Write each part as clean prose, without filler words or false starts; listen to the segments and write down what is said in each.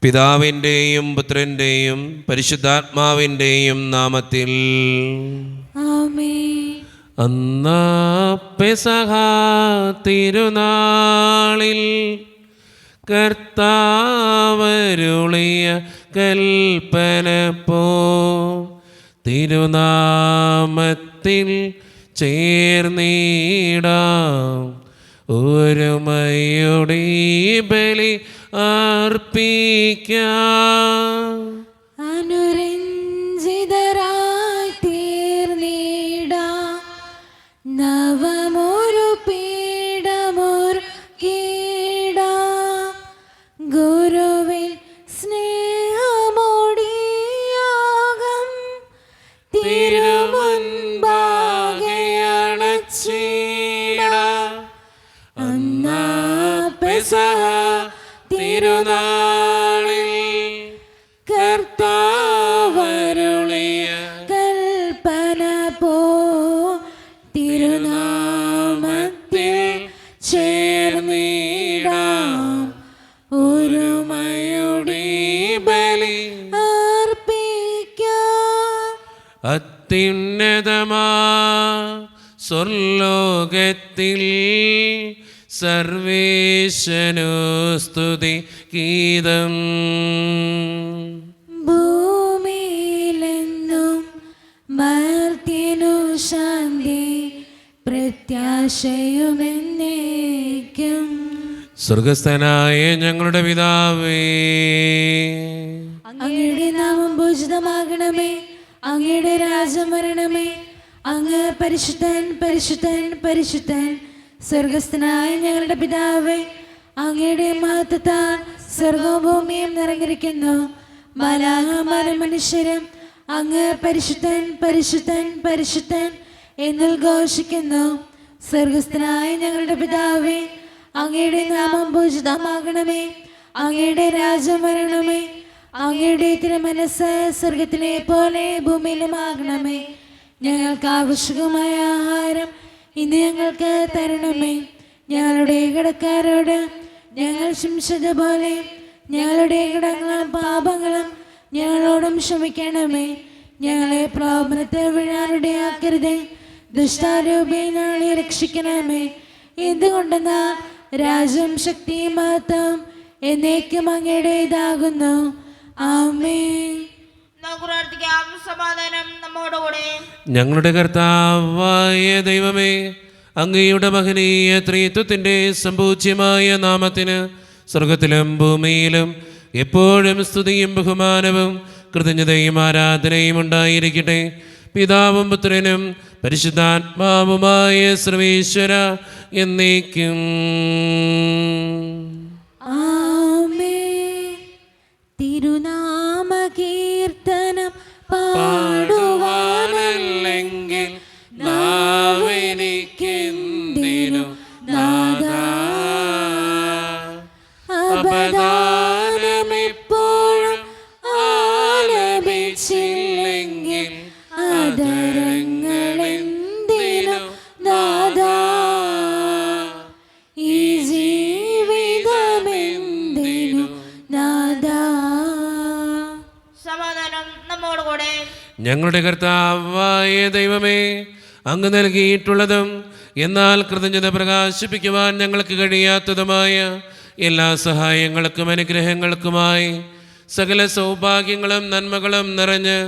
പിതാവിൻ്റെയും പുത്രൻ്റെയും പരിശുദ്ധാത്മാവിൻ്റെയും നാമത്തിൽ ആമേൻ. അന്നാ പെസഹ തിരുനാളിൽ കർത്താവരുളിയ കൽപ്പന പോ തിരുനാമത്തിൽ ചേർന്നിടാം ഒരുമയുടെ ബലി അർപ്പിക്കാം. അനുരഞ്ജിതരായി തീർന്നിടാം നവമൊരു പീഠമൊരുക്കിടാം ഗുരുവിൻ സ്നേഹമോടിയാകം തിരുമുൻപാകെ അണച്ചിടാം. അന്നാ പെസഹ തിരുനാളിൽ കർത്താവരുളിയ കൽപ്പന പോ തിരുനാമത്തിൽ ചേർന്നിടാം ഒരുമയുടെ ബലി അർപ്പിക്കാം. അത്യുന്നതമാ സ്വർലോകത്തിൽ സർവേശനു സ്തുതി ഗീതം. ഭൂമിയിലെന്നും മർത്യനു ശാന്തി പ്രത്യാശയുമെന്നേക്കും. സ്വർഗസ്ഥനായ ഞങ്ങളുടെ പിതാവേ, അങ്ങയുടെ നാമം പൂജിതമാകണമേ, അങ്ങയുടെ രാജ്യം വരണമേ, അങ്ങ് പരിശുദ്ധൻ പരിശുദ്ധൻ പരിശുദ്ധൻ. സ്വർഗസ്ഥനായ ഞങ്ങളുടെ പിതാവേ, അങ്ങയുടെ മഹത്വത്താൽ സ്വർഗവും ഭൂമിയും നിറഞ്ഞിരിക്കുന്നു. മാലാഖമാരും മനുഷ്യരും അങ്ങ് പരിശുദ്ധൻ പരിശുദ്ധൻ പരിശുദ്ധൻ എന്ന് ഘോഷിക്കുന്നു. സ്വർഗസ്ഥനായ ഞങ്ങളുടെ പിതാവേ, അങ്ങയുടെ നാമം പൂജിതമാകണമേ, അങ്ങയുടെ രാജ്യം വരണമേ, അങ്ങയുടെ തിരുമനസ്സ് സ്വർഗത്തിലെ പോലെ ഭൂമിയിലുമാകണമേ. ഞങ്ങൾക്ക് ആവശ്യമായ ആഹാരം ഇന്ന് ഞങ്ങൾക്ക് തരണമേ. ഞങ്ങളുടെ കടക്കാരോട് ഞങ്ങൾ ക്ഷമിച്ചതുപോലെ ഞങ്ങളുടെ കടങ്ങളും പാപങ്ങളും ഞങ്ങളോടും ക്ഷമിക്കണമേ. ഞങ്ങളെ പ്രലോഭനത്തിൽ വീഴാനിടയാക്കരുതേ, ദുഷ്ടാരൂപിയിൽ ഞങ്ങളെ രക്ഷിക്കണമേ. എന്തുകൊണ്ടെന്നാൽ രാജ്യം ശക്തിയും മഹത്വം എന്നേക്കും അങ്ങയുടേതാകുന്നു. ആമേൻ. സമാധാനം നമ്മോടുകൂടെ. ഞങ്ങളുടെ കർത്താവായ ദൈവമേ, അങ്ങയുടെ മഹനീയ ത്രിത്വത്തിൻ്റെ സമ്പൂജ്യമായ നാമത്തിന് സ്വർഗത്തിലും ഭൂമിയിലും എപ്പോഴും സ്തുതിയും ബഹുമാനവും കൃതജ്ഞതയും ആരാധനയും ഉണ്ടായിരിക്കട്ടെ. പിതാവും പുത്രനും പരിശുദ്ധാത്മാവുമായ സർവേശ്വര എന്നേക്കും. ആമേൻ. തിരുനാമ കീർത്തനം പാടുവാനല്ലെങ്കിൽ നാവെനിക്കെന്തിനു നാഥാ, അപദാനമെപ്പോഴും ആലപിച്ചില്ലെങ്കിൽ അതരങ്ങളെന്തിനു നാഥാ, ഈ ജീവിതമെന്തിനു നാഥാ. സമാധാനം നമ്മോടുകൂടെ. ഞങ്ങളുടെ കർത്താവായ ദൈവമേ, അങ്ങ് നൽകിയിട്ടുള്ളതും എന്നാൽ കൃതജ്ഞത പ്രകാശിപ്പിക്കുവാൻ ഞങ്ങൾക്ക് കഴിയാത്തതുമായ എല്ലാ സഹായങ്ങൾക്കും അനുഗ്രഹങ്ങൾക്കുമായി സകല സൗഭാഗ്യങ്ങളും നന്മകളും നിറഞ്ഞ്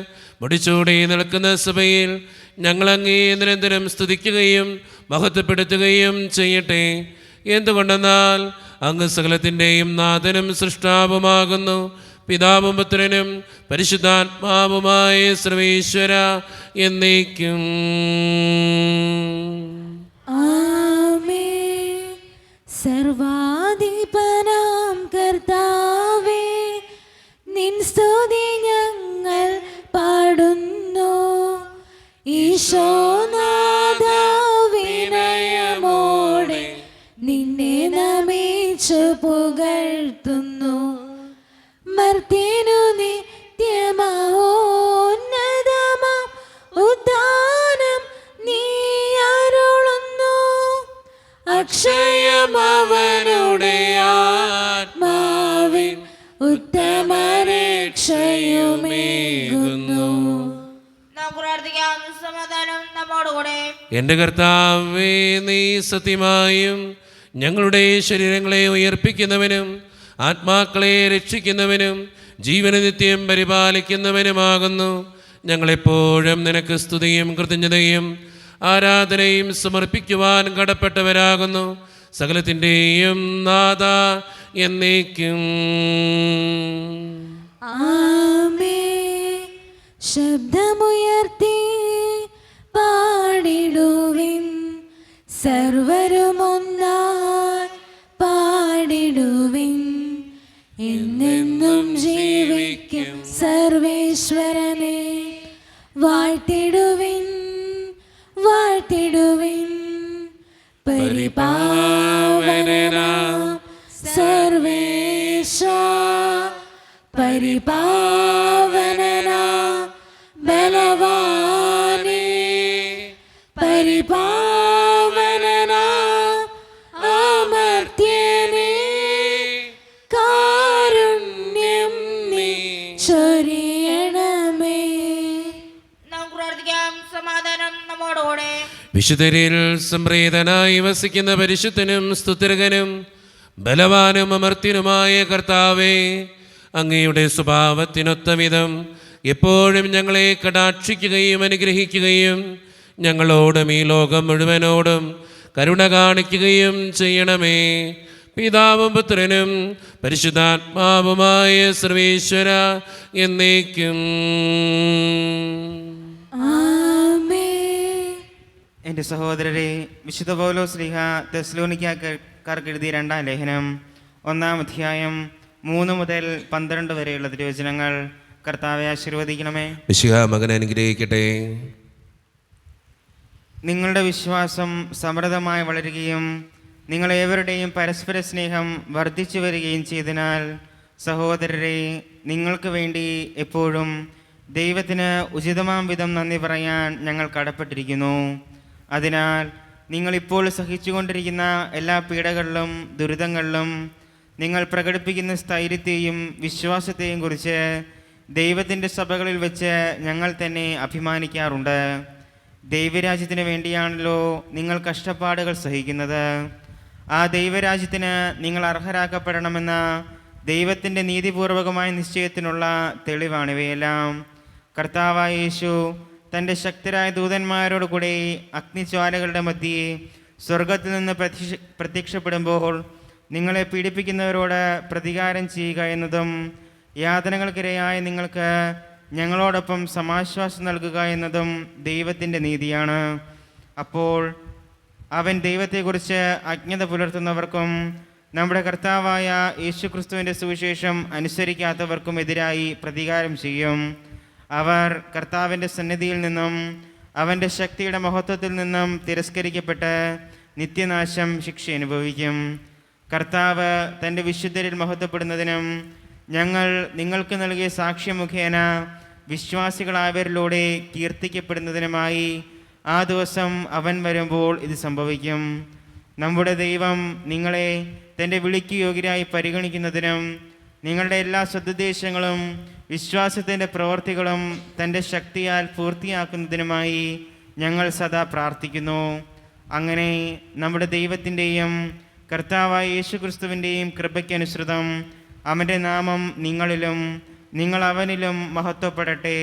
മുടിച്ചൂടി നിൽക്കുന്ന സഭയിൽ ഞങ്ങളങ്ങേ നിരന്തരം സ്തുതിക്കുകയും മഹത്വപ്പെടുത്തുകയും ചെയ്യട്ടെ. എന്തുകൊണ്ടെന്നാൽ അങ്ങ് സകലത്തിൻ്റെയും നാഥനും സൃഷ്ടാവുമാകുന്നു. പിതാവും പുത്രനും പരിശുദ്ധാത്മാവുമായ സർവേശ്വര എന്നേക്കും. ആമേൻ. സർവാധിപനാം കർത്താവേ, നിൻ സ്തുതി ഞങ്ങൾ പാടുന്നു. ഈശോനാഥ വിനയമോടെ നിന്നെ നമിച്ചു പുകഴ്ത്തുന്നു. മർത്യനു നിത്യമഹോന്നതമാം ഉദ്ധാനം നീ അരുളുന്നു. അക്ഷയമവനുടെ ആത്മാവിൻ ഉത്തമ അപേക്ഷയുമേകുന്നു. നമുക്ക് പ്രാർത്ഥിക്കാം. സമാധാനം നമ്മോടുകൂടെ. എൻ്റെ കർത്താവേ, നീ സത്യമായും ഞങ്ങളുടെ ശരീരങ്ങളെ ഉയർപ്പിക്കുന്നവനും ആത്മാക്കളെ രക്ഷിക്കുന്നവനും ജീവനെ നിത്യം പരിപാലിക്കുന്നവനുമാകുന്നു. ഞങ്ങളെപ്പോഴും നിനക്ക് സ്തുതിയും കൃതജ്ഞതയും ആരാധനയും സമർപ്പിക്കുവാൻ കടപ്പെട്ടവരാകുന്നു. സകലത്തിൻ്റെയും നാഥ എന്നേക്കും. ആമേൻ. ശബ്ദമുയർത്തി പാടിടുവിൻ, സർവരുമൊന്നായി പാടിടുവിൻ. എന്നെന്നും ജീവിക്കും സർവേശ്വരനെ വാഴ്ത്തിടുവിൻ, വാഴ്ത്തിടുവിൻ. പരിപാവനനാം സർവേശ, പരിപാവനനാം ബലവാനേ, പരിപാവനനാം അമർത്യനേ, കാരുണ്യം നീ ചൊരിയണമേ. നമുക്ക് പ്രാർത്ഥിക്കാം. സമാധാനം നമ്മോടുകൂടെ. വിശുദ്ധരിൽ സംപ്രീതനായി വസിക്കുന്ന പരിശുദ്ധനും സ്തുതിർഗനും ബലവാനും അമർത്യനുമായ കർത്താവേ, അങ്ങയുടെ സ്വഭാവത്തിനൊത്ത വിധം എപ്പോഴും ഞങ്ങളെ കടാക്ഷിക്കുകയും അനുഗ്രഹിക്കുകയും ഞങ്ങളോടും ഈ ലോകം മുഴുവനോടും കരുണ കാണിക്കുകയും ചെയ്യണമേ. പിതാവും പുത്രനും പരിശുദ്ധാത്മാവുമായ സർവേശ്വര എന്നേക്കും. എൻ്റെ സഹോദരരെ, വിശുദ്ധ പൗലോസ് ശ്ലീഹ തെസ്സലോനിക്കക്കാർക്ക് എഴുതിയ 2-ാം ലേഖനം 1-ാം അധ്യായം 3 മുതൽ 12 വരെയുള്ള തിരുവചനങ്ങൾ കർത്താവെ ആശീർവദിക്കണമേ. മിശിഹ മകനെ അനുഗ്രഹിക്കട്ടെ. നിങ്ങളുടെ വിശ്വാസം സമൃദ്ധമായി വളരുകയും നിങ്ങളേവരുടെയും പരസ്പര സ്നേഹം വർദ്ധിച്ചു വരികയും ചെയ്തതിനാൽ സഹോദരരെ, നിങ്ങൾക്ക് വേണ്ടി എപ്പോഴും ദൈവത്തിന് ഉചിതമാം വിധം നന്ദി പറയാൻ ഞങ്ങൾ കടപ്പെട്ടിരിക്കുന്നു. അതിനാൽ നിങ്ങളിപ്പോൾ സഹിച്ചുകൊണ്ടിരിക്കുന്ന എല്ലാ പീഡകളിലും ദുരിതങ്ങളിലും നിങ്ങൾ പ്രകടിപ്പിക്കുന്ന സ്ഥൈര്യത്തെയും വിശ്വാസത്തെയും കുറിച്ച് ദൈവത്തിൻ്റെ സഭകളിൽ വെച്ച് ഞങ്ങൾ തന്നെ അഭിമാനിക്കാറുണ്ട്. ദൈവരാജ്യത്തിന് വേണ്ടിയാണല്ലോ നിങ്ങൾ കഷ്ടപ്പാടുകൾ സഹിക്കുന്നത്. ആ ദൈവരാജ്യത്തിന് നിങ്ങൾ അർഹരാക്കപ്പെടണമെന്ന ദൈവത്തിൻ്റെ നീതിപൂർവകമായ നിശ്ചയത്തിനുള്ള തെളിവാണിവയെല്ലാം. കർത്താവായ യേശു തൻ്റെ ശക്തരായ ദൂതന്മാരോട് കൂടി അഗ്നിജ്വാലകളുടെ മധ്യേ സ്വർഗത്തിൽ നിന്ന് പ്രത്യക്ഷപ്പെടുമ്പോൾ നിങ്ങളെ പീഡിപ്പിക്കുന്നവരോട് പ്രതികാരം ചെയ്യുക എന്നതും യാതനകൾക്കിരയായ നിങ്ങൾക്ക് ഞങ്ങളോടൊപ്പം സമാശ്വാസം നൽകുക എന്നതും ദൈവത്തിൻ്റെ നീതിയാണ്. അപ്പോൾ അവൻ ദൈവത്തെക്കുറിച്ച് അജ്ഞത പുലർത്തുന്നവർക്കും നമ്മുടെ കർത്താവായ യേശുക്രിസ്തുവിൻ്റെ സുവിശേഷം അനുസരിക്കാത്തവർക്കും എതിരായി പ്രതികാരം ചെയ്യും. അവർ കർത്താവിൻ്റെ സന്നിധിയിൽ നിന്നും അവൻ്റെ ശക്തിയുടെ മഹത്വത്തിൽ നിന്നും തിരസ്കരിക്കപ്പെട്ട് നിത്യനാശം ശിക്ഷ അനുഭവിക്കും. കർത്താവ് തൻ്റെ വിശുദ്ധരിൽ മഹത്വപ്പെടുന്നതിനും ഞങ്ങൾ നിങ്ങൾക്ക് നൽകിയ സാക്ഷ്യം മുഖേന വിശ്വാസികളായവരിലൂടെ കീർത്തിക്കപ്പെടുന്നതിനുമായി ആ ദിവസം അവൻ വരുമ്പോൾ ഇത് സംഭവിക്കും. നമ്മുടെ ദൈവം നിങ്ങളെ തൻ്റെ വിളിക്ക് യോഗ്യരായി പരിഗണിക്കുന്നതിനും നിങ്ങളുടെ എല്ലാ സദുദ്ദേശങ്ങളും വിശ്വാസത്തിൻ്റെ പ്രവൃത്തികളും തൻ്റെ ശക്തിയാൽ പൂർത്തിയാക്കുന്നതിനുമായി ഞങ്ങൾ സദാ പ്രാർത്ഥിക്കുന്നു. അങ്ങനെ നമ്മുടെ ദൈവത്തിൻ്റെയും കർത്താവായ യേശുക്രിസ്തുവിൻ്റെയും കൃപയ്ക്കനുസൃതം അവൻ്റെ നാമം നിങ്ങളിലും നിങ്ങൾ അവനിലും മഹത്വപ്പെടട്ടെ.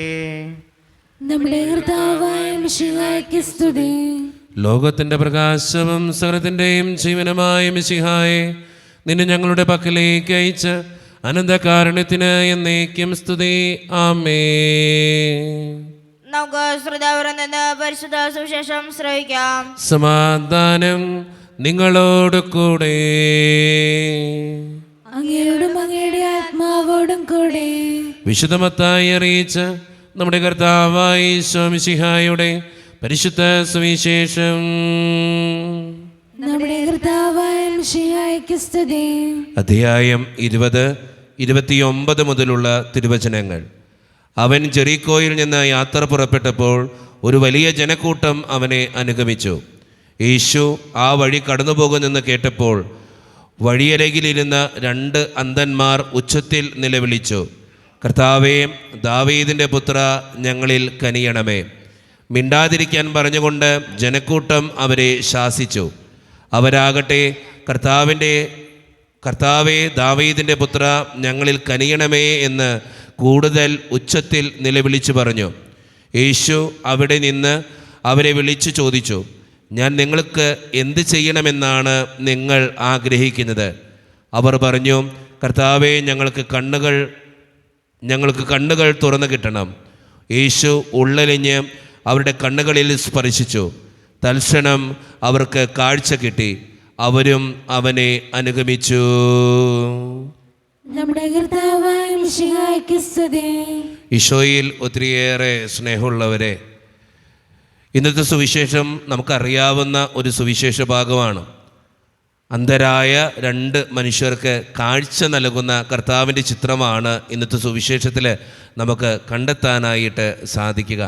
നമ്മുടെ കർത്താവായ മിശിഹായ്ക്ക് സ്തുതി. ലോകത്തിൻ്റെ പ്രകാശവും സകലത്തിൻ്റെയും ജീവനമായ മിശിഹായെ, നിന്നെ ഞങ്ങളുടെ പക്കലേക്ക് അയച്ച് അനന്തകാരുണ്യത്തിന് എന്നേക്കും സ്തുതി. ആമേൻ. നമുക്ക് ശ്രോതാവരിൽ നിന്ന് പരിശുദ്ധ സുവിശേഷം ശ്രവിക്കാം. സമാധാനം നിങ്ങളോട് കൂടെ. അങ്ങയോടും അങ്ങയുടെ ആത്മാവോടും കൂടെ. വിശുദ്ധ മത്തായി അറിയിച്ച നമ്മുടെ കർത്താവായ ഈശോ മിശിഹായുടെ പരിശുദ്ധ സുവിശേഷം. നമ്മുടെ കർത്താവായ മിശിഹായ്ക്ക് സ്തുതി. അധ്യായം 20-29 മുതലുള്ള തിരുവചനങ്ങൾ. അവൻ ജെറീക്കോയിൽ നിന്ന് യാത്ര പുറപ്പെട്ടപ്പോൾ ഒരു വലിയ ജനക്കൂട്ടം അവനെ അനുഗമിച്ചു. യേശു ആ വഴി കടന്നുപോകുന്നെന്ന് കേട്ടപ്പോൾ വഴിയരികിലിരുന്ന 2 അന്ധന്മാർ ഉച്ചത്തിൽ നിലവിളിച്ചു, കർത്താവേ, ദാവീദിൻ്റെ പുത്ര, ഞങ്ങളിൽ കനിയണമേ. മിണ്ടാതിരിക്കാൻ പറഞ്ഞുകൊണ്ട് ജനക്കൂട്ടം അവരെ ശാസിച്ചു. അവരാകട്ടെ, കർത്താവേ, ദാവീദിൻ്റെ പുത്ര, ഞങ്ങളിൽ കനിയണമേ എന്ന് കൂടുതൽ ഉച്ചത്തിൽ നിലവിളിച്ചു പറഞ്ഞു. യേശു അവിടെ നിന്ന് അവരെ വിളിച്ചു ചോദിച്ചു, ഞാൻ നിങ്ങൾക്ക് എന്ത് ചെയ്യണമെന്നാണ് നിങ്ങൾ ആഗ്രഹിക്കുന്നത്? അവർ പറഞ്ഞു, കർത്താവേ, ഞങ്ങൾക്ക് കണ്ണുകൾ തുറന്നു കിട്ടണം. യേശു ഉള്ളലിഞ്ഞ് അവരുടെ കണ്ണുകളിൽ സ്പർശിച്ചു. തൽക്ഷണം അവർക്ക് കാഴ്ച കിട്ടി. അവരും അവനെ അനുഗമിച്ചു. നമ്മുടെ കർത്താവായ മിശിഹായ്ക്ക് സ്തുതി. ഈശോയിൽ ഒത്തിരിയേറെ സ്നേഹമുള്ളവരെ, ഇന്നത്തെ സുവിശേഷം നമുക്കറിയാവുന്ന ഒരു സുവിശേഷ ഭാഗമാണ്. അന്ധരായ 2 മനുഷ്യർക്ക് കാഴ്ച നൽകുന്ന കർത്താവിൻ്റെ ചിത്രമാണ് ഇന്നത്തെ സുവിശേഷത്തിൽ നമുക്ക് കണ്ടെത്താനായിട്ട് സാധിക്കുക.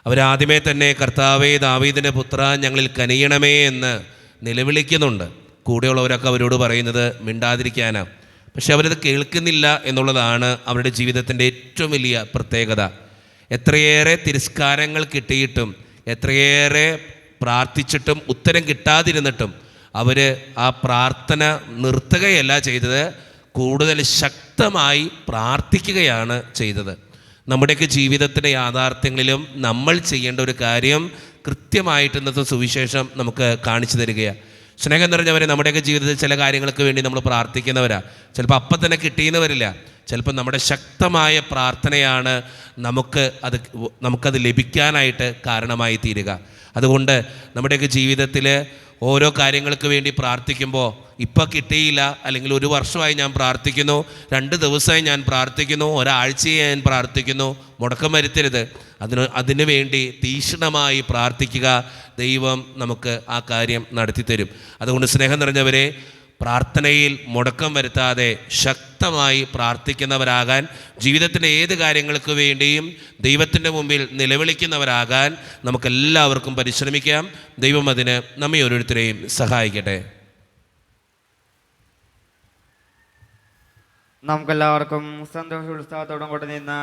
അവരാദ്യമേ തന്നെ കർത്താവേ, ദാവീദിൻ്റെ പുത്ര, ഞങ്ങളിൽ കനിയണമേ എന്ന് നിലവിളിക്കുന്നുണ്ട്. കൂടെയുള്ളവരൊക്കെ അവരോട് പറയുന്നത് മിണ്ടാതിരിക്കാനാണ്. പക്ഷെ അവരത് കേൾക്കുന്നില്ല എന്നുള്ളതാണ് അവരുടെ ജീവിതത്തിൻ്റെ ഏറ്റവും വലിയ പ്രത്യേകത. എത്രയേറെ തിരസ്കാരങ്ങൾ കിട്ടിയിട്ടും എത്രയേറെ പ്രാർത്ഥിച്ചിട്ടും ഉത്തരം കിട്ടാതിരുന്നിട്ടും അവർ ആ പ്രാർത്ഥന നിർത്തുകയല്ല ചെയ്തത്, കൂടുതൽ ശക്തമായി പ്രാർത്ഥിക്കുകയാണ് ചെയ്തത്. നമ്മുടെയൊക്കെ ജീവിതത്തിൻ്റെ യാഥാർത്ഥ്യങ്ങളിലും നമ്മൾ ചെയ്യേണ്ട ഒരു കാര്യം കൃത്യമായിട്ട് ഇന്നത്തെ സുവിശേഷം നമുക്ക് കാണിച്ചു തരികയാണ്. സ്നേഹം നിറഞ്ഞവരെ, നമ്മുടെയൊക്കെ ജീവിതത്തിൽ ചില കാര്യങ്ങൾക്ക് വേണ്ടി നമ്മൾ പ്രാർത്ഥിക്കുന്നവരാ. ചിലപ്പോൾ അപ്പം തന്നെ കിട്ടിയെന്ന് വരില്ല. ചിലപ്പോൾ നമ്മുടെ ശക്തമായ പ്രാർത്ഥനയാണ് നമുക്കത് ലഭിക്കാനായിട്ട് കാരണമായി തീരുക. അതുകൊണ്ട് നമ്മുടെയൊക്കെ ജീവിതത്തിൽ ഓരോ കാര്യങ്ങൾക്ക് വേണ്ടി പ്രാർത്ഥിക്കുമ്പോൾ ഇപ്പം കിട്ടിയില്ല, അല്ലെങ്കിൽ 1 വർഷമായി ഞാൻ പ്രാർത്ഥിക്കുന്നു, 2 ദിവസമായി ഞാൻ പ്രാർത്ഥിക്കുന്നു, ഒരാഴ്ചയായി ഞാൻ പ്രാർത്ഥിക്കുന്നു, മുടക്കം വരുത്തരുത്. അതിനു വേണ്ടി തീക്ഷ്ണമായി പ്രാർത്ഥിക്കുക. ദൈവം നമുക്ക് ആ കാര്യം നടത്തിത്തരും. അതുകൊണ്ട് സ്നേഹം നിറഞ്ഞവരെ, പ്രാർത്ഥനയിൽ മുടക്കം വരുത്താതെ ശക്തമായി പ്രാർത്ഥിക്കുന്നവരാകാൻ, ജീവിതത്തിൻ്റെ ഏത് കാര്യങ്ങൾക്ക് വേണ്ടിയും ദൈവത്തിൻ്റെ മുമ്പിൽ നിലവിളിക്കുന്നവരാകാൻ നമുക്കെല്ലാവർക്കും പരിശ്രമിക്കാം. ദൈവം അതിന് നമ്മെ ഓരോരുത്തരെയും സഹായിക്കട്ടെ. നമുക്കെല്ലാവർക്കും സന്തോഷ ഉത്സാഹത്തോടും കൂടെ നിന്ന്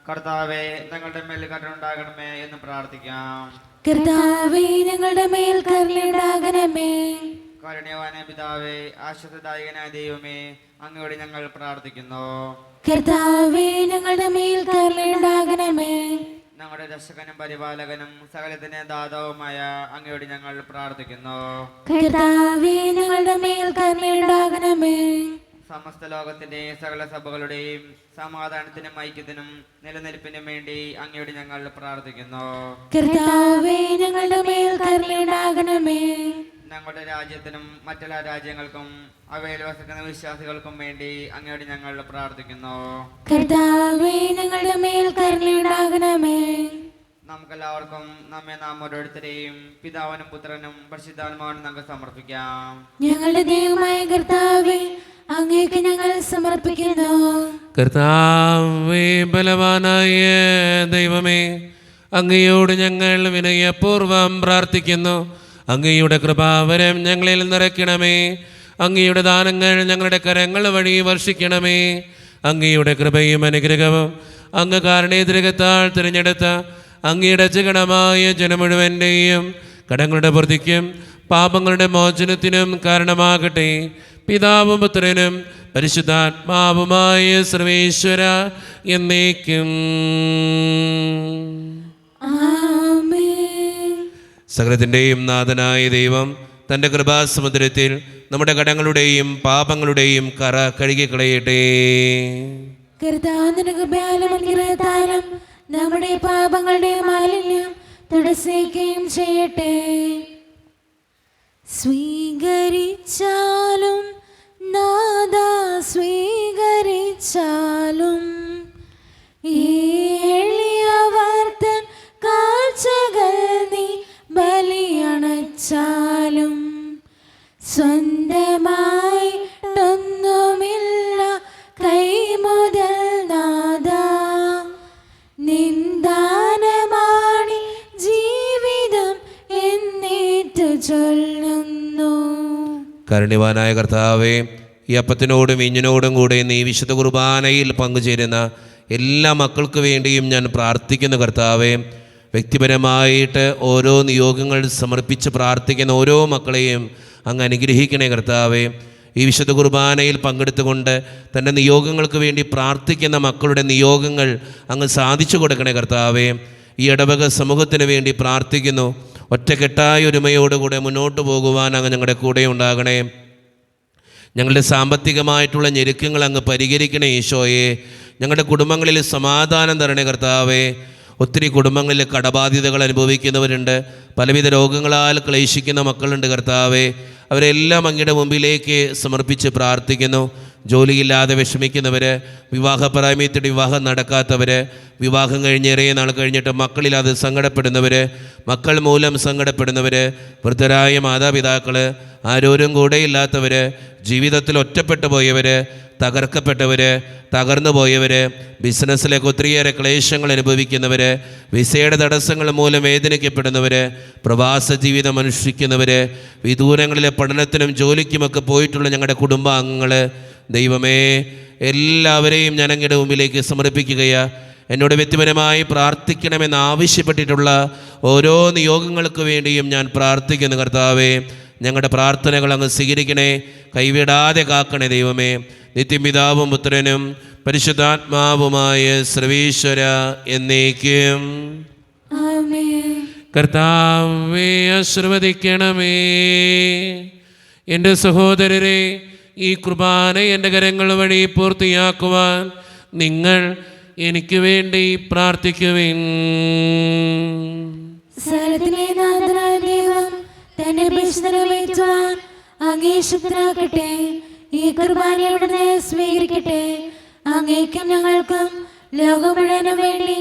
കർത്താവേ, ഞങ്ങളുടെ മേൽ കരുണയുണ്ടാകണമേ എന്ന് പ്രാർത്ഥിക്കാം. കർത്താവേ, ഞങ്ങളുടെ മേൽ കരുണയുണ്ടാകണമേ. കാരുണ്യവാനായ പിതാവേ, ആശ്വാസദായകനായ ദൈവമേ, അങ്ങയോട് ഞങ്ങൾ പ്രാർത്ഥിക്കുന്നു. കർത്താവേ, ഞങ്ങളുടെ മേൽ കരുണയുണ്ടാകണമേ. ഞങ്ങളുടെ രക്ഷകനും പരിപാലകനും സകലത്തിന് ദാതാവുമായ അങ്ങയോട് ഞങ്ങൾ പ്രാർത്ഥിക്കുന്നു. കർത്താവേ, ഞങ്ങളുടെ മേൽ കരുണയുണ്ടാകണമേ. സമസ്ത ലോകത്തിന്റെ സകല സഭകളുടെയും സമാധാനത്തിനും ഐക്യത്തിനും നിലനിൽപ്പിനും വേണ്ടി അങ്ങയോട് ഞങ്ങൾ പ്രാർത്ഥിക്കുന്നു. കർത്താവേ, ഞങ്ങളുടെ മേൽ കരുണയുണ്ടാകണമേ. ഞങ്ങളുടെ രാജ്യത്തിനും മറ്റെല്ലാ രാജ്യങ്ങൾക്കും അവയിൽ വസിക്കുന്ന വിശ്വാസികൾക്കും വേണ്ടി അങ്ങയോട് ഞങ്ങൾ പ്രാർത്ഥിക്കുന്നു. കർത്താവേ, ഞങ്ങളുടെ മേൽ കരുണയുണ്ടാകണമേ. നമുക്കെല്ലാവർക്കും നാം ഓരോരുത്തരെയും പിതാവിനും പുത്രനും പരിശുദ്ധാത്മാവിനും നമുക്ക് സമർപ്പിക്കാം. ഞങ്ങളുടെ ദൈവമായ കർത്താവേ, അങ്ങേക്ക് ഞങ്ങൾ സമർപ്പിക്കുന്നു. കർത്താവേ, ബലവാനായ ദൈവമേ, അങ്ങയോട് ഞങ്ങൾ വിനയപൂർവം പ്രാർത്ഥിക്കുന്നു. അങ്ങയുടെ കൃപാവരം ഞങ്ങളിൽ നിറയ്ക്കണമേ. അങ്ങയുടെ ദാനങ്ങൾ ഞങ്ങളുടെ കരങ്ങൾ വഴി വർഷിക്കണമേ. അങ്ങയുടെ കൃപയും അനുഗ്രഹവും അങ്ങ് കാരണേതൃകത്താൽ തിരഞ്ഞെടുത്ത അങ്ങയുടെ അജഗണമായ ജനം മുഴുവൻ്റെയും കടങ്ങളുടെ പ്രതിക്കും പാപങ്ങളുടെ മോചനത്തിനും കാരണമാകട്ടെ. പിതാവും പുത്രനും പരിശുദ്ധാത്മാവുമായ സർവേശ്വര എന്നേക്കും. സകലത്തിൻ്റെയും നാഥനായ ദൈവം തൻ്റെ കൃപാസമുദ്രത്തിൽ നമ്മുടെ കടങ്ങളുടെയും പാപങ്ങളുടെയും കറ കഴുകിക്കളയട്ടെ. കർത്താവിന്റെ കൃപയാലും അനുഗ്രഹത്താലും നമ്മുടെ പാപങ്ങളുടെ മാലിന്യം തുടച്ചേക്കുകയും ചെയ്യട്ടെ. സ്വീകരിച്ചാലും നാദാ സ്വീകരിച്ചാലും ഈ എളിയവർത്തൻ കാഴ്ചകൾ നീ ബലിയണച്ചാലും സ്വന്തമായിട്ടൊന്നുമില്ല കൈമുതൽ നാദാ നിന്ദാനമാണി ജീവിതം എന്നേറ്റു ചൊല്ലുന്നു. കാരുണ്യവാനായ കർത്താവേ, ഈ അപ്പത്തിനോടും വീഞ്ഞിനോടും കൂടെ നീ വിശുദ്ധ കുർബാനയിൽ പങ്കുചേരുന്ന എല്ലാ മക്കൾക്ക് വേണ്ടിയും ഞാൻ പ്രാർത്ഥിക്കുന്നു കർത്താവേ. വ്യക്തിപരമായിട്ട് ഓരോ നിയോഗങ്ങൾ സമർപ്പിച്ച് പ്രാർത്ഥിക്കുന്ന ഓരോ മക്കളെയും അങ്ങ് അനുഗ്രഹിക്കണേ കർത്താവേ. ഈ വിശുദ്ധ കുർബാനയിൽ പങ്കെടുത്തുകൊണ്ട് തൻ്റെ നിയോഗങ്ങൾക്ക് വേണ്ടി പ്രാർത്ഥിക്കുന്ന മക്കളുടെ നിയോഗങ്ങൾ അങ്ങ് സാധിച്ചു കൊടുക്കണേ കർത്താവേ. ഈ ഇടവക സമൂഹത്തിന് വേണ്ടി പ്രാർത്ഥിക്കുന്നു. ഒറ്റക്കെട്ടായ ഒരുമയോടുകൂടെ മുന്നോട്ട് പോകുവാൻ അങ്ങ് ഞങ്ങളുടെ കൂടെ ഉണ്ടാകണേ. ഞങ്ങളുടെ സാമ്പത്തികമായിട്ടുള്ള ഞെരുക്കങ്ങൾ അങ്ങ് പരിഹരിക്കണേ ഈശോയെ. ഞങ്ങളുടെ കുടുംബങ്ങളിൽ സമാധാനം തരണേ കർത്താവേ. ഒത്തിരി കുടുംബങ്ങളിൽ കടബാധ്യതകൾ അനുഭവിക്കുന്നവരുണ്ട്, പലവിധ രോഗങ്ങളാൽ ക്ലേശിക്കുന്ന മക്കളുണ്ട് കർത്താവേ. അവരെല്ലാം അങ്ങയുടെ മുമ്പിലേക്ക് സമർപ്പിച്ച് പ്രാർത്ഥിക്കുന്നു. ജോലിയില്ലാതെ വിഷമിക്കുന്നവർ, വിവാഹപ്രായമത്തിൽ വിവാഹം നടക്കാത്തവർ, വിവാഹം കഴിഞ്ഞേറിയ നാൾ കഴിഞ്ഞിട്ട് മക്കളില്ലാതെ സങ്കടപ്പെടുന്നവർ, മക്കൾ മൂലം സങ്കടപ്പെടുന്നവർ, വൃദ്ധരായ മാതാപിതാക്കൾ, ആരോരും കൂടെയില്ലാത്തവർ, ജീവിതത്തിൽ ഒറ്റപ്പെട്ടു പോയവർ, തകർക്കപ്പെട്ടവർ, തകർന്നു പോയവർ, ബിസിനസ്സിലേക്ക് ഒത്തിരിയേറെ ക്ലേശങ്ങൾ അനുഭവിക്കുന്നവർ, വിസയുടെ തടസ്സങ്ങൾ മൂലം വേദനിക്കപ്പെടുന്നവർ, പ്രവാസ ജീവിതം അനുഷ്ഠിക്കുന്നവർ, വിദൂരങ്ങളിലെ പഠനത്തിനും ജോലിക്കുമൊക്കെ പോയിട്ടുള്ള ഞങ്ങളുടെ കുടുംബാംഗങ്ങൾ, ദൈവമേ എല്ലാവരെയും ഞാൻ അങ്ങയുടെ മുമ്പിലേക്ക് സമർപ്പിക്കുകയാണ്. എന്നോട് വ്യക്തിപരമായി പ്രാർത്ഥിക്കണമെന്ന് ആവശ്യപ്പെട്ടിട്ടുള്ള ഓരോ നിയോഗങ്ങൾക്ക് വേണ്ടിയും ഞാൻ പ്രാർത്ഥിക്കുന്നു കർത്താവേ. ഞങ്ങളുടെ പ്രാർത്ഥനകൾ അങ്ങ് സ്വീകരിക്കണേ, കൈവിടാതെ കാക്കണേ ദൈവമേ. നിത്യപിതാവും പുത്രനും പരിശുദ്ധാത്മാവുമായ സർവീശ്വര എന്നേക്കും ആമേൻ. കർത്താവേ ആശീർവദിക്കണമേ. എൻ്റെ സഹോദരരെ, ഈ കുർബാന എൻ്റെ കരങ്ങൾ വഴി പൂർത്തിയാക്കുവാൻ നിങ്ങൾ എനിക്ക് വേണ്ടി പ്രാർത്ഥിക്കുവിൻ. സകലത്തിലെ നാഥനായ ദൈവം തന്നെ പരിശുദ്ധമേറ്റുവാൻ അങ്ങേ ശുദ്ധനാക്കട്ടെ. ഈ കുർബാനയുടെ സ്വീകരിക്കട്ടെ. അങ്ങേക്കും ഞങ്ങൾക്കും ലോകം മുഴുവനും വേണ്ടി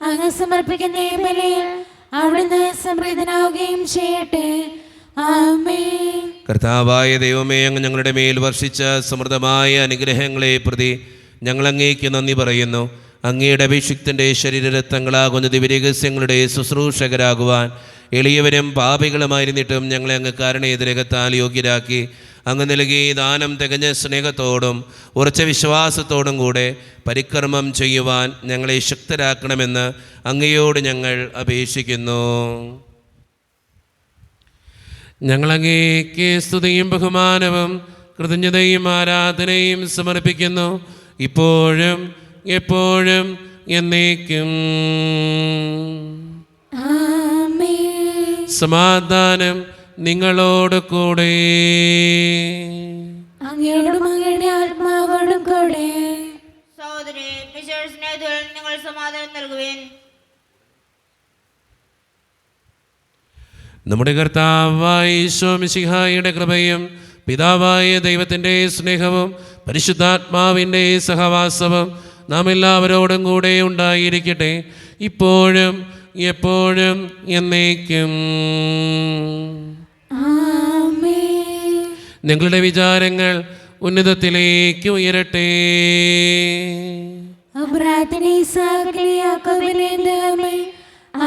അങ്ങ് സമർപ്പിക്കുന്ന ഈ ബലിയിൽ അവിടുന്ന് സംപ്രീതനാവുകയും ചെയ്യട്ടെ. ആമേൻ. കർത്താവായ ദൈവമേ, അങ്ങ് ഞങ്ങളുടെ മേൽ വർഷിച്ച സമൃദ്ധമായ അനുഗ്രഹങ്ങളെ പ്രതി ഞങ്ങൾ അങ്ങേക്ക് നന്ദി പറയുന്നു. അങ്ങയുടെ അഭിഷിക്തൻ്റെ ശരീരരത്നങ്ങളാകുന്ന ദിവ്യരഹസ്യങ്ങളുടെ ശുശ്രൂഷകരാകുവാൻ എളിയവരും പാപികളുമായിരുന്നിട്ടും ഞങ്ങളെ അങ്ങ് കാരുണ്യതിരകത്താൽ യോഗ്യരാക്കി. അങ്ങ് നൽകിയ ദാനം തികഞ്ഞ സ്നേഹത്തോടും ഉറച്ച വിശ്വാസത്തോടും കൂടെ പരിക്രമം ചെയ്യുവാൻ ഞങ്ങളെ ശക്തരാക്കണമെന്ന് അങ്ങയോട് ഞങ്ങൾ അപേക്ഷിക്കുന്നു. ഞങ്ങളങ്ങേക്ക് സ്തുതിയും ബഹുമാനവും കൃതജ്ഞതയും ആരാധനയും സമർപ്പിക്കുന്നു, ഇപ്പോഴും എപ്പോഴും എന്നേക്കും. ആമേൻ. സമാധാനം നിങ്ങളോട് കൂടെ. അങ്ങയോടും അങ്ങയുടെ ആത്മാവോടും കൂടെ. സഹോദരി മിശയുടെ സ്നേഹത്തിൽ നിങ്ങൾ സമാധാനം നൽകുവേൻ. നമ്മുടെ കർത്താവായ ഈശോ മിശിഹായുടെ കൃപയും പിതാവായ ദൈവത്തിൻ്റെ സ്നേഹവും പരിശുദ്ധാത്മാവിൻ്റെ സഹവാസവും നാം എല്ലാവരോടും കൂടെ ഉണ്ടായിരിക്കട്ടെ, ഇപ്പോഴും എപ്പോഴും എന്നേക്കും. ആമേൻ. നിങ്ങളുടെ വിചാരങ്ങൾ ഉന്നതത്തിലേക്ക് ഉയരട്ടെ. പ്രാർത്ഥന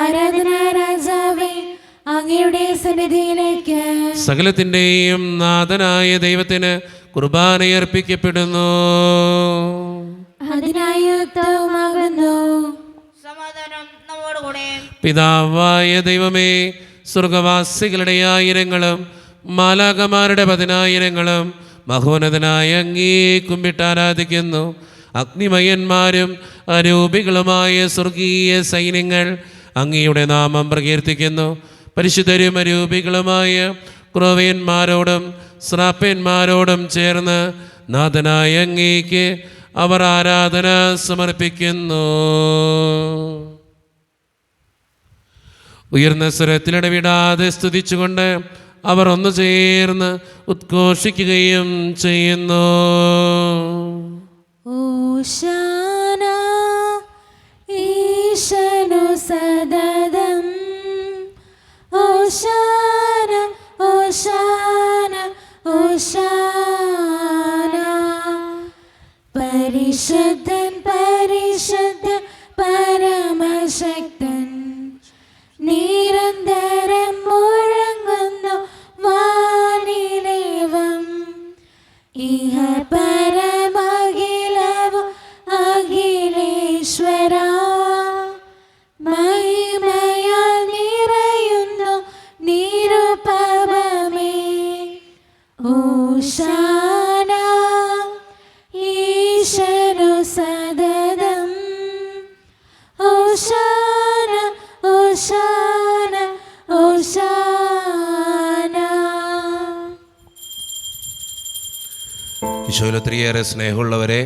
ആരാധന രാജാവേ, അങ്ങയുടെ സന്നിധിയിലേക്ക് സകലത്തിൻ്റെയും നാഥനായ ദൈവത്തിന് കുർബാനയർപ്പിക്കപ്പെടുന്നു. അതിനായി യുക്തവുമാകുന്നു. സമാധാനം നമ്മോടുകൂടെ. പിതാവായ ദൈവമേ, സ്വർഗവാസികളുടെ ആയിരങ്ങളും മാലാകമാരുടെ 10,000 മഹോന്നതനായ അങ്ങേ കുമ്പിട്ടാരാധിക്കുന്നു. അഗ്നിമയന്മാരും അരൂപികളുമായ സ്വർഗീയ സൈന്യങ്ങൾ അങ്ങയുടെ നാമം പ്രകീർത്തിക്കുന്നു. പരിശുദ്ധരും അരൂപികളുമായ ക്രോവേന്മാരോടും ശ്രാപ്പന്മാരോടും ചേർന്ന് നാഥനായ അങ്ങേക്ക് അവർ ആരാധന സമർപ്പിക്കുന്നു. ഉയർന്ന സ്വരത്തിലിടവിടാതെ സ്തുതിച്ചുകൊണ്ട് അവർ ഒന്നു ചേർന്ന് ഉദ്ഘോഷിക്കുകയും ചെയ്യുന്നു. ഓശാന ഈശനു സദതം, ഓശാന ഓശാന ഓശാന. പരിശുദ്ധൻ പരിശുദ്ധൻ പരമശക്തൻ, നിരന്തരം മുഴങ്ങുന്നു വാനിലേവം. ഇഹ പരമഖിലവും അഖിലേശ സതതം ഓശാന ഓശാന ഓശാന. ഈശോയിൽ ഒത്തിരിയേറെ സ്നേഹമുള്ളവരെ,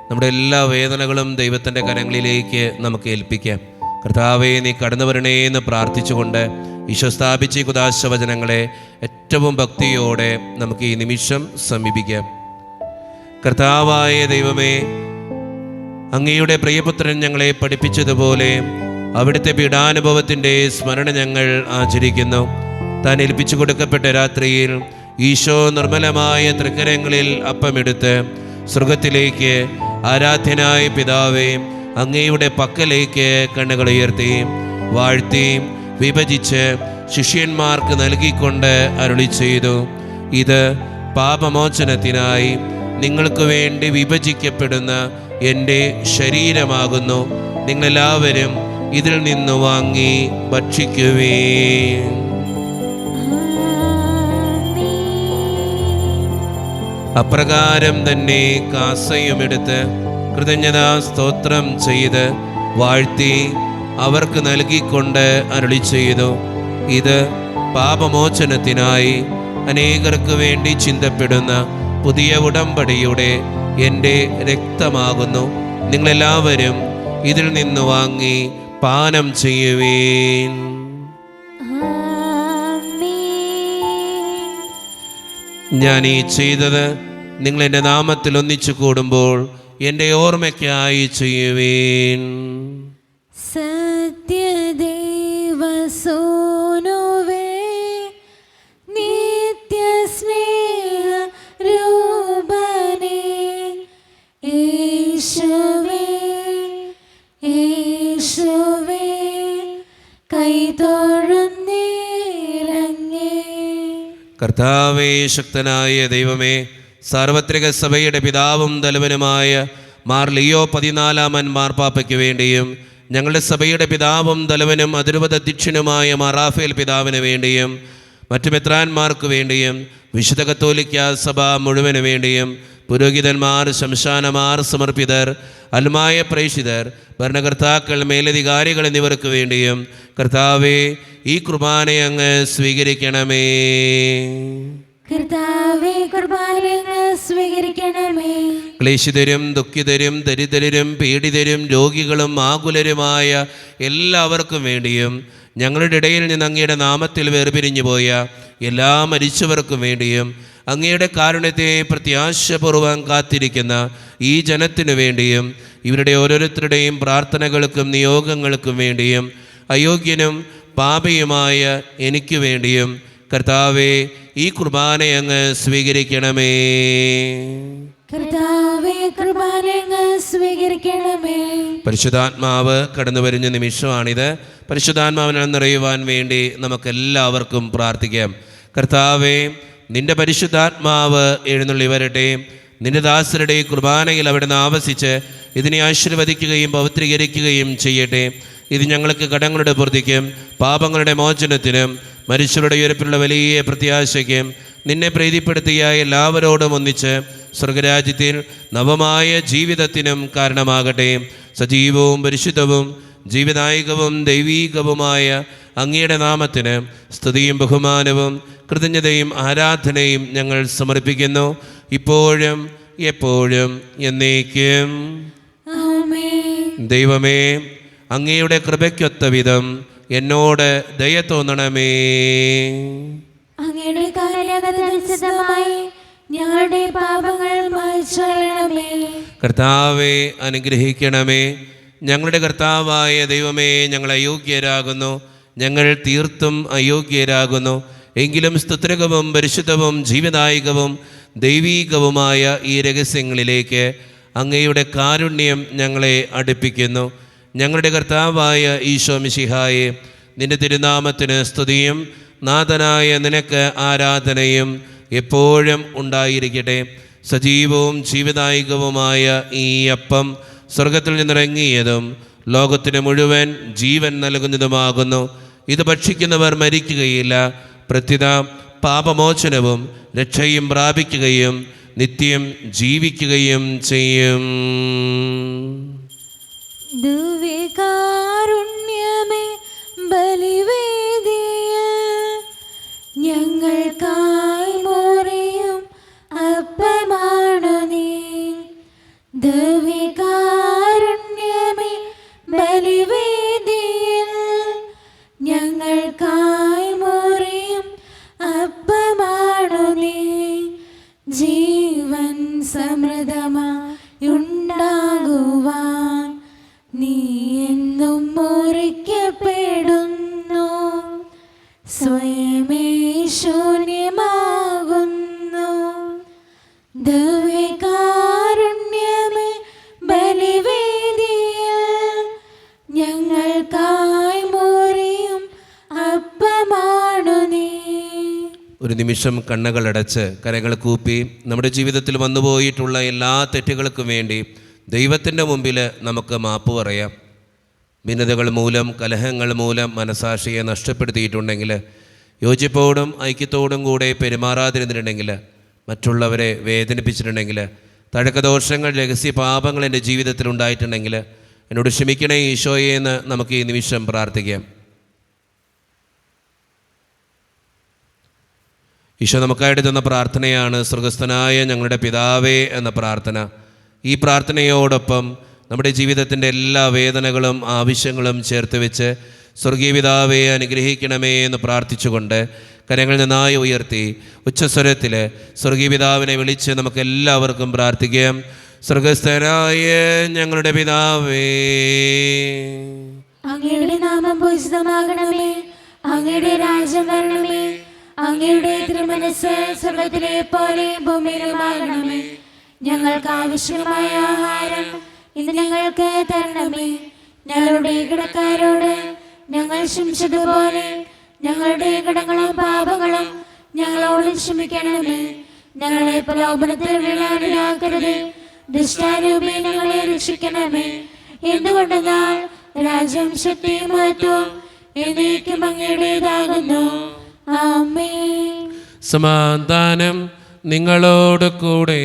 നമ്മുടെ എല്ലാ വേദനകളും ദൈവത്തിൻ്റെ കരങ്ങളിലേക്ക് നമുക്ക് ഏൽപ്പിക്കാം. കർത്താവേ, നീ കടന്നു വരണേ എന്ന് പ്രാർത്ഥിച്ചുകൊണ്ട് ഈശോ സ്ഥാപിച്ച ഈ കുദാശ വചനങ്ങളെ ഏറ്റവും ഭക്തിയോടെ നമുക്ക് ഈ നിമിഷം സമീപിക്കാം. കർത്താവായ ദൈവമേ, അങ്ങയുടെ പ്രിയപുത്രൻ ഞങ്ങളെ പഠിപ്പിച്ചതുപോലെ അവിടുത്തെ പീഡാനുഭവത്തിൻ്റെ സ്മരണ ഞങ്ങൾ ആചരിക്കുന്നു. താൻ ഏൽപ്പിച്ചു കൊടുക്കപ്പെട്ട രാത്രിയിൽ ഈശോ നിർമ്മലമായ തൃക്കരങ്ങളിൽ അപ്പമെടുത്ത് സ്വർഗത്തിലേക്ക് ആരാധ്യനായ പിതാവേ അങ്ങയുടെ പക്കലേക്ക് കണ്ണുകൾ ഉയർത്തി വാഴ്ത്തി വിഭജിച്ച് ശിഷ്യന്മാർക്ക് നൽകിക്കൊണ്ട് അരുളി ചെയ്തു, ഇത് പാപമോചനത്തിനായി നിങ്ങൾക്ക് വേണ്ടി വിഭജിക്കപ്പെടുന്ന എൻ്റെ ശരീരമാകുന്നു. നിങ്ങളെല്ലാവരും ഇതിൽ നിന്ന് വാങ്ങി ഭക്ഷിക്കുവേൻ. അപ്രകാരം തന്നെ കാസയുമെടുത്ത് കൃതജ്ഞതാ സ്തോത്രം ചെയ്ത് വാഴ്ത്തി അവർക്ക് നൽകിക്കൊണ്ട് അരുളി ചെയ്തു, ഇത് പാപമോചനത്തിനായി അനേകർക്ക് വേണ്ടി ചിന്തപ്പെടുന്ന പുതിയ ഉടമ്പടിയുടെ എൻ്റെ രക്തമാകുന്നു. നിങ്ങളെല്ലാവരും ഇതിൽ നിന്ന് വാങ്ങി പാനം ചെയ്യുവേൻ. ഞാൻ ഈ ചെയ്തത് നിങ്ങൾ എൻ്റെ നാമത്തിൽ ഒന്നിച്ചു കൂടുമ്പോൾ എൻ്റെ ഓർമ്മയ്ക്കായി ചെയ്യുവേൻ. സത്യദേവസോനുവേ നിത്യസ്നേഹ രൂപനേ യേശുവേ യേശുവേ കൈതൊഴുന്നേരങ്ങേ. കർത്താവേ, ശക്തനായ ദൈവമേ, സാർവത്രിക സഭയുടെ പിതാവും തലവനുമായ മാർ ലിയോ 14 മാർപ്പാപ്പയ്ക്ക് വേണ്ടിയും ഞങ്ങളുടെ സഭയുടെ പിതാവും തലവനും അതിരൂപത അധ്യക്ഷനുമായ മാർ റാഫേൽ പിതാവിന് വേണ്ടിയും മറ്റു മെത്രാന്മാർക്ക് വേണ്ടിയും വിശുദ്ധ കത്തോലിക്ക സഭ മുഴുവന് വേണ്ടിയും പുരോഹിതന്മാർ, ശംശാനമാർ, സമർപ്പിതർ, അൽമായ പ്രേക്ഷിതർ, ഭരണകർത്താക്കൾ, മേലധികാരികൾ എന്നിവർക്ക് വേണ്ടിയും കർത്താവേ ഈ കുർബാനയെ അങ്ങ് സ്വീകരിക്കണമേ. കർത്താവേ, കുർബാനയെ സ്വീകരിക്കണമേ. ക്ലേശിതരും ദുഃഖിതരും ദരിദ്രരും പീഡിതരും രോഗികളും ആകുലരുമായ എല്ലാവർക്കും വേണ്ടിയും ഞങ്ങളുടെ ഇടയിൽ നിന്ന് അങ്ങയുടെ നാമത്തിൽ വേർപിരിഞ്ഞു പോയ എല്ലാ മരിച്ചവർക്കും വേണ്ടിയും അങ്ങയുടെ കാരുണ്യത്തെ പ്രത്യാശപൂർവ്വം കാത്തിരിക്കുന്ന ഈ ജനത്തിനു വേണ്ടിയും ഇവരുടെ ഓരോരുത്തരുടെയും പ്രാർത്ഥനകൾക്കും നിയോഗങ്ങൾക്കും വേണ്ടിയും അയോഗ്യനും പാപിയുമായ എനിക്ക് വേണ്ടിയും കർത്താവേ ഈ കുർബാനയെ അങ്ങ് സ്വീകരിക്കണമേ. കർത്താവേ, കുർബാനയെ സ്വീകരിക്കണമേ. പരിശുദ്ധാത്മാവ് കടന്നു വരുന്ന നിമിഷമാണിത്. പരിശുദ്ധാത്മാവിനാൽ നിറയുവാൻ വേണ്ടി നമുക്കെല്ലാവർക്കും പ്രാർത്ഥിക്കാം. കർത്താവേ, നിന്റെ പരിശുദ്ധാത്മാവ് എഴുന്നള്ളി വരട്ടെ. നിന്റെ ദാസരുടെ കുർബാനയിൽ അവിടുന്ന് ആവസിച്ച് ഇതിനെ ആശീർവദിക്കുകയും പവിത്രീകരിക്കുകയും ചെയ്യട്ടെ. ഇത് ഞങ്ങൾക്ക് കടങ്ങളുടെ പൂർത്തിക്കും പാപങ്ങളുടെ മോചനത്തിനും മരിച്ചവരുടെ ഉയർപ്പിലുള്ള വലിയ പ്രത്യാശയ്ക്കും നിന്നെ പ്രീതിപ്പെടുത്തിയ എല്ലാവരോടും ഒന്നിച്ച് സ്വർഗരാജ്യത്തിൽ നവമായ ജീവിതത്തിനും കാരണമാകട്ടെ. സജീവവും പരിശുദ്ധവും ജീവദായകവും ദൈവീകവുമായ അങ്ങയുടെ നാമത്തിന് സ്തുതിയും ബഹുമാനവും കൃതജ്ഞതയും ആരാധനയും ഞങ്ങൾ സമർപ്പിക്കുന്നു, ഇപ്പോഴും എപ്പോഴും എന്നേക്കും. ദൈവമേ, അങ്ങയുടെ കൃപയ്ക്കൊത്ത വിധം എന്നോട് ദയ തോന്നണമേ. അങ്ങയുടെ കാരുണ്യത്തിനനുസൃതമായി ഞങ്ങളുടെ പാപങ്ങൾ മായ്ച്ചുകളയണമേ. കർത്താവെ അനുഗ്രഹിക്കണമേ. ഞങ്ങളുടെ കർത്താവായ ദൈവമേ, ഞങ്ങൾ അയോഗ്യരാകുന്നു, ഞങ്ങൾ തീർത്തും അയോഗ്യരാകുന്നു. എങ്കിലും സ്തുത്യകവും പരിശുദ്ധവും ജീവദായകവും ദൈവീകവുമായ ഈ രഹസ്യങ്ങളിലേക്ക് അങ്ങയുടെ കാരുണ്യം ഞങ്ങളെ അടുപ്പിക്കുന്നു. ഞങ്ങളുടെ കർത്താവായ ഈശോ മിശിഹായെ, നിന്റെ തിരുനാമത്തിന് സ്തുതിയും നാഥനായ നിനക്ക് ആരാധനയും എപ്പോഴും ഉണ്ടായിരിക്കട്ടെ. സജീവവും ജീവദായകവുമായ ഈ അപ്പം സ്വർഗത്തിൽ നിന്നിറങ്ങിയതും ലോകത്തിന് മുഴുവൻ ജീവൻ നൽകുന്നതുമാകുന്നു. ഇത് ഭക്ഷിക്കുന്നവർ മരിക്കുകയില്ല, പ്രത്യുത പാപമോചനവും രക്ഷയും പ്രാപിക്കുകയും നിത്യം ജീവിക്കുകയും ചെയ്യും. ദിവ്യകാരുണ്യമേ ബലിവേദിയിൽ ഞങ്ങൾക്കായി മോറിയും അപ്പമാണു നീ. ദിവ്യകാരുണ്യമേ ബലിവേദിയിൽ ഞങ്ങൾക്കായി മോറിയും അപ്പമാണു നീ. ജീവൻ സമൃദ്ധമായി ഉണ്ടാകുവാൻ നീ എന്നും മുറിക്കപ്പെടുന്നു. സ്വയമേ ശൂന്യമാകുന്നു. ദിവ്യകാരുണ്യമേ ബലിവേദിയിൽ ഞങ്ങൾക്കായി മോറിയും അപ്പമാണു നീ. ഒരു നിമിഷം കണ്ണുകളടച്ച് കരങ്ങൾ കൂപ്പി നമ്മുടെ ജീവിതത്തിൽ വന്നുപോയിട്ടുള്ള എല്ലാ തെറ്റുകൾക്കും വേണ്ടി ദൈവത്തിൻ്റെ മുമ്പിൽ നമുക്ക് മാപ്പ് പറയാം. ഭിന്നതകൾ മൂലം, കലഹങ്ങൾ മൂലം മനസാക്ഷിയെ നഷ്ടപ്പെടുത്തിയിട്ടുണ്ടെങ്കിൽ, യോജിപ്പോടും ഐക്യത്തോടും കൂടെ പെരുമാറാതിരുന്നിട്ടുണ്ടെങ്കിൽ, മറ്റുള്ളവരെ വേദനിപ്പിച്ചിട്ടുണ്ടെങ്കിൽ, തഴക്കദോഷങ്ങൾ, രഹസ്യ പാപങ്ങൾ എൻ്റെ ജീവിതത്തിൽ ഉണ്ടായിട്ടുണ്ടെങ്കിൽ എന്നോട് ക്ഷമിക്കണേ ഈശോയെ എന്ന് നമുക്ക് ഈ നിമിഷം പ്രാർത്ഥിക്കാം. ഈശോ നമുക്കായിട്ട് തന്ന പ്രാർത്ഥനയാണ് സ്വർഗസ്ഥനായ ഞങ്ങളുടെ പിതാവേ എന്ന പ്രാർത്ഥന. ഈ പ്രാർത്ഥനയോടൊപ്പം നമ്മുടെ ജീവിതത്തിൻ്റെ എല്ലാ വേദനകളും ആവശ്യങ്ങളും ചേർത്ത് വെച്ച് സ്വർഗീയ പിതാവേ അനുഗ്രഹിക്കണമേ എന്ന് പ്രാർത്ഥിച്ചുകൊണ്ട് കരങ്ങൾ നന്നായി ഉയർത്തി ഉച്ചസ്വരത്തിൽ സ്വർഗീയ പിതാവിനെ വിളിച്ച് നമുക്ക് എല്ലാവർക്കും പ്രാർത്ഥിക്കാം. സ്വർഗസ്ഥനായ ഞങ്ങളുടെ പിതാവേ, അങ്ങയുടെ നാമം പൂജിതമാകണമേ. അങ്ങയുടെ രാജ്യം വരണമേ. അങ്ങയുടെ തിരുമനസ്സ് സ്വർഗ്ഗത്തിലെ പോലെ ഭൂമിയിലുമാകണമേ. ഞങ്ങൾക്ക് ആവശ്യമായ ആഹാരം ഇന്ന് ഞങ്ങൾക്ക് തരണമേ. ഞങ്ങളുടെ കടക്കാരോട് ഞങ്ങൾ ക്ഷമിച്ചതുപോലെ ഞങ്ങളുടെ കടങ്ങളും പാപങ്ങളും ഞങ്ങളോട് ക്ഷമിക്കണമേ. ഞങ്ങളെ പ്രലോഭനത്തിൽ വീഴാനിടയാക്കരുതേ. ദുഷ്ടാരൂപേ ഞങ്ങളെ രക്ഷിക്കണമേ. എന്തുകൊണ്ടെന്നാൽ രാജ്യം, ശക്തിയും മഹത്വവും എന്നേക്കും അങ്ങയുടേതാകുന്നു. ആമേൻ. സമാധാനം നിങ്ങളോട് കൂടെ.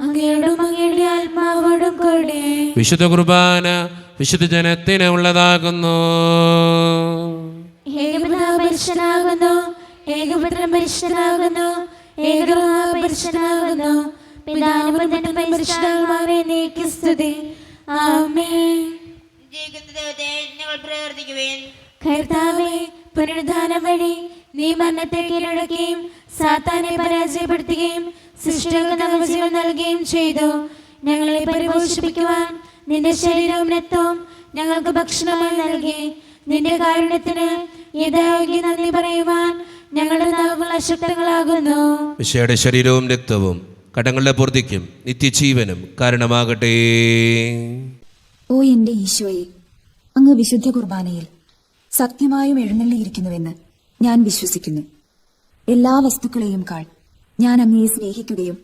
അങ്ങയോടും അങ്ങയുടെ ആത്മാവോടും കൂടെ. വിശുദ്ധ കുർബാന വിശുദ്ധ ജനത്തിന് ഉള്ളതാകുന്നു. ഏകപിതാവ് പരിശുദ്ധനാകുന്നു. ഏകപുത്രൻ പരിശുദ്ധനാകുന്നു. ഏകരൂഹ പരിശുദ്ധനാകുന്നു. പിതാവിനും പുത്രനും പരിശുദ്ധാത്മാവിനെ എന്നേക്കും സ്തുതി. ആമേൻ. ജീവിക്കുന്ന ദൈവത്തെ ഞങ്ങൾ പ്രവർത്തിക്കുവേൻ. കർത്താവേ, പുനരുദ്ധാനം വഴി നീ മരണത്തെ കീഴടക്കുകയും സാത്താനെ പരാജയപ്പെടുത്തുകയും സൃഷ്ടികൾക്ക് നവജീവൻ നൽകുകയും ചെയ്തു. ഞങ്ങളെ പരിപോഷിപ്പിക്കുവാൻ നിന്റെ ശരീരവും രക്തവും ഞങ്ങൾക്ക് ഭക്ഷണമായി നൽകി. നിന്റെ കാരുണ്യത്തിന് യഥായോഗ്യ നന്ദി പറയുവാൻ ഞങ്ങളുടെ നാവുകൾ അശക്തങ്ങളാകുന്നു. ഈശോയുടെ ശരീരവും രക്തവും കടങ്ങളുടെ പൂർത്തിക്കും നിത്യജീവനും കാരണമാകട്ടെ. ഓ എന്റെ ഈശോയെ, അങ്ങ് വിശുദ്ധ കുർബാനയിൽ സത്യമായും എഴുന്നള്ളിയിരിക്കുന്നുവെന്ന് ഞാൻ വിശ്വസിക്കുന്നു. എല്ലാ വസ്തുക്കളെയും കാൾ ഞാൻ അങ്ങയെ സ്നേഹിക്കുകയും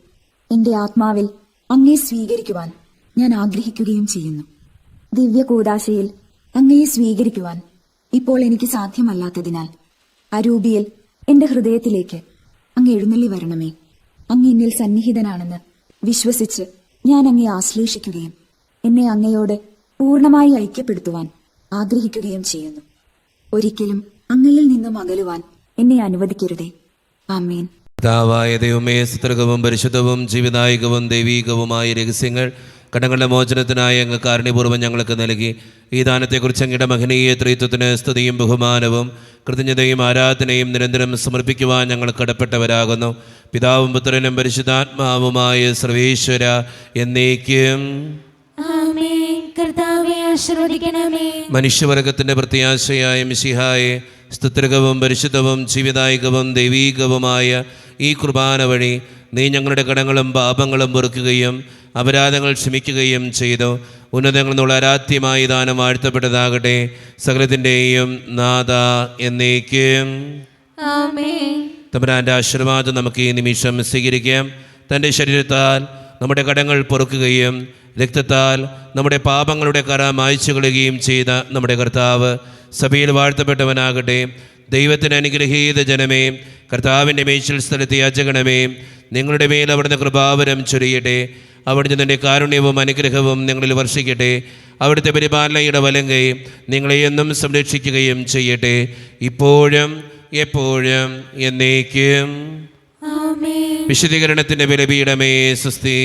എന്റെ ആത്മാവിൽ അങ്ങയെ സ്വീകരിക്കുവാൻ ഞാൻ ആഗ്രഹിക്കുകയും ചെയ്യുന്നു. ദിവ്യ കൂദാശയിൽ അങ്ങയെ സ്വീകരിക്കുവാൻ ഇപ്പോൾ എനിക്ക് സാധ്യമല്ലാത്തതിനാൽ അരൂപിയിൽ എന്റെ ഹൃദയത്തിലേക്ക് അങ്ങ് എഴുന്നള്ളി വരണമേ. അങ്ങ് എന്നിൽ സന്നിഹിതനാണെന്ന് വിശ്വസിച്ച് ഞാൻ അങ്ങയെ ആശ്ലേഷിക്കുകയും എന്നെ അങ്ങയോട് പൂർണ്ണമായി ഐക്യപ്പെടുത്തുവാൻ ആഗ്രഹിക്കുകയും ചെയ്യുന്നു. ഒരിക്കലും അങ്ങയിൽ നിന്നും അകലുവാൻ എന്നെ അനുവദിക്കരുതേ. ആമേൻ. പിതാവായ ദൈവമേ, സ്തുത്യർഹവും പരിശുദ്ധവും ജീവദായകവും ദൈവീകവുമായ രഹസ്യങ്ങൾ കടങ്ങളുടെ മോചനത്തിനായി അങ്ങ് കാരുണ്യപൂർവ്വം ഞങ്ങൾക്ക് നൽകി. ഈ ദാനത്തെക്കുറിച്ച് അങ്ങയുടെ മഹനീയ ത്രിത്വത്തിന് സ്തുതിയും ബഹുമാനവും കൃതജ്ഞതയും ആരാധനയും നിരന്തരം സമർപ്പിക്കുവാൻ ഞങ്ങൾ കടപ്പെട്ടവരാകുന്നു. പിതാവും പുത്രനും പരിശുദ്ധാത്മാവുമായ സർവേശ്വര എന്നേക്കും ആമേൻ. കർത്താവേ, ആശീർവദിക്കണമേ. മനുഷ്യവർഗത്തിൻ്റെ പ്രത്യാശയായ മിശിഹായെ, സ്തുത്യർഹവും പരിശുദ്ധവും ജീവദായകവും ദൈവീകവുമായ ഈ കുർബാന വഴി നീ ഞങ്ങളുടെ കടങ്ങളും പാപങ്ങളും പൊറുക്കുകയും അപരാധങ്ങൾ ക്ഷമിക്കുകയും ചെയ്തു. ഉന്നതങ്ങളിൽ നിന്നുള്ള ആരാധ്യമായ ദാനം വാഴ്ത്തപ്പെട്ടതാകട്ടെ. സകലത്തിൻ്റെയും നാഥ എന്നേക്കും ആമേൻ. തമ്പുരാൻ്റെ ആശീർവാദം നമുക്ക് ഈ നിമിഷം സ്വീകരിക്കാം. തൻ്റെ ശരീരത്താൽ നമ്മുടെ കടങ്ങൾ പൊറുക്കുകയും രക്തത്താൽ നമ്മുടെ പാപങ്ങളുടെ കറ മായ്ച്ചു കളയുകയും ചെയ്ത നമ്മുടെ കർത്താവ് സഭയിൽ വാഴ്ത്തപ്പെട്ടവനാകട്ടെ. ദൈവത്തിന് അനുഗ്രഹീത ജനമേ, കർത്താവിൻ്റെ മേച്ചിൽ സ്ഥലത്ത് യാചകണമേ. നിങ്ങളുടെ മേൽ അവിടുന്ന് കൃപാവരം ചൊരിയട്ടെ. അവിടുന്ന് നിന്റെ കാരുണ്യവും അനുഗ്രഹവും നിങ്ങളിൽ വർഷിക്കട്ടെ. അവിടുത്തെ പരിപാലനയുടെ വലങ്കൈ നിങ്ങളെ എന്നും സംരക്ഷിക്കുകയും ചെയ്യട്ടെ, ഇപ്പോഴും എപ്പോഴും എന്നേക്കും. ആമേൻ. വിശുദ്ധീകരണത്തിന്റെ ബലിപീഠമേ സ്വസ്തി.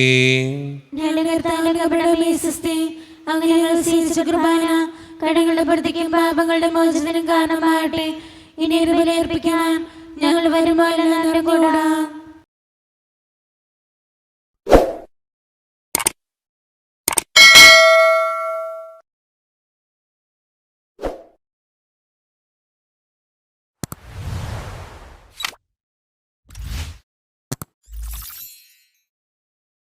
ഞങ്ങളുടെ കർത്താവിന്റെ കബറിടമേ സ്വസ്തി. അങ്ങ് ഞങ്ങൾ സ്വീകരിച്ച കുർബാന കടങ്ങളുടെ പ്രതിക്കും പാപങ്ങളുടെ മോചനത്തിനും കാരണമാകട്ടെ. ഇനി ഒരു ബലിയർപ്പിക്കാൻ ഞങ്ങൾ വരുമ്പോൾ കൂടാം.